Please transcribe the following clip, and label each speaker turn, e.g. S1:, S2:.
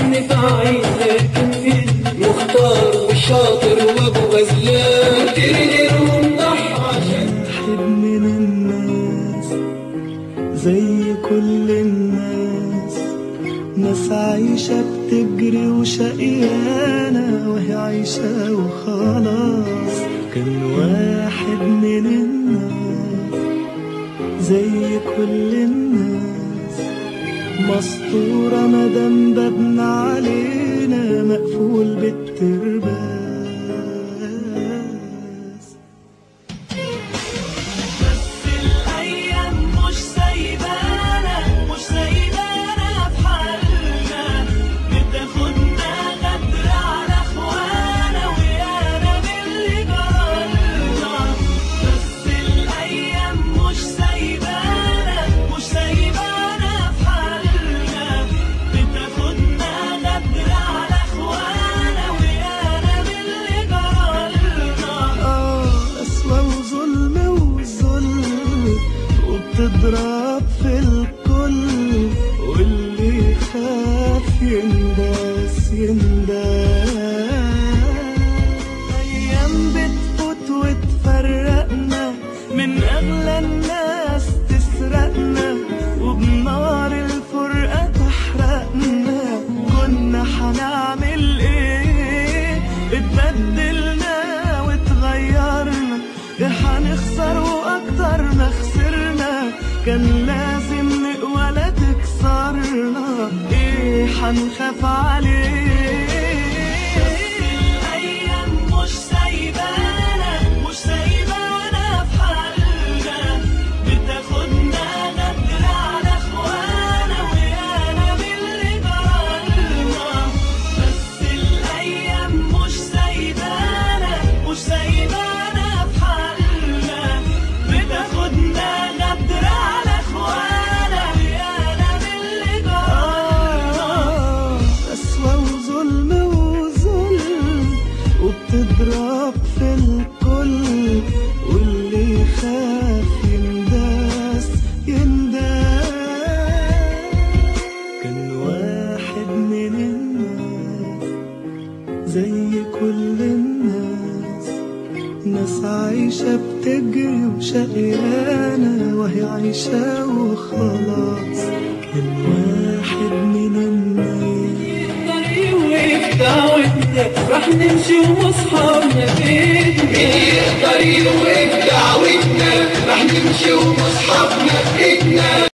S1: نتعين لكن فين مختار والشاطر وابو غزلان ترنر ونضحي عشان
S2: واحد من الناس زي كل الناس، ناس عايشة بتجري وشقيانة وهي عايشة وخلاص. كان واحد من الناس زي كل الناس، مسطورة مدام بابنا علينا مقفول بالترباس. تضرب في الكل واللي خاف ينداس ينداس. أيام بتفوت وتفرقنا من أغلى الناس تسرقنا، وبنار الفرقة تحرقنا. كنا حنعمل إيه؟ اتبدلنا واتغيرنا، حنخسر وأكتر ما خسرنا. كان لازم نقوى لا تكسرنا، ايه حنخاف عليه؟ الأيام مش سايبانا مش سايبانا في حالنا، بتاخدنا غدر على اخوانا ويانا باللي جرالنا. بس الأيام مش سايبانا مش سايبانا في حالنا، بتاخدنا غدر على اخوانا ويانا باللي جرالنا. قسوة وظلم وظلم وبتضرب في الكل، واللي خاف ينداس ينداس. كان واحد من الناس زي كل الناس، ناس عايشة بتجري وشقيانة وهي عايشة وخلاص. كان واحد من الناس
S1: يقدر دعوتنا رح نمشي ومصحابنا بيتنا. يقدر يوقف دعوتنا رح نمشي ومصحابنا بيتنا.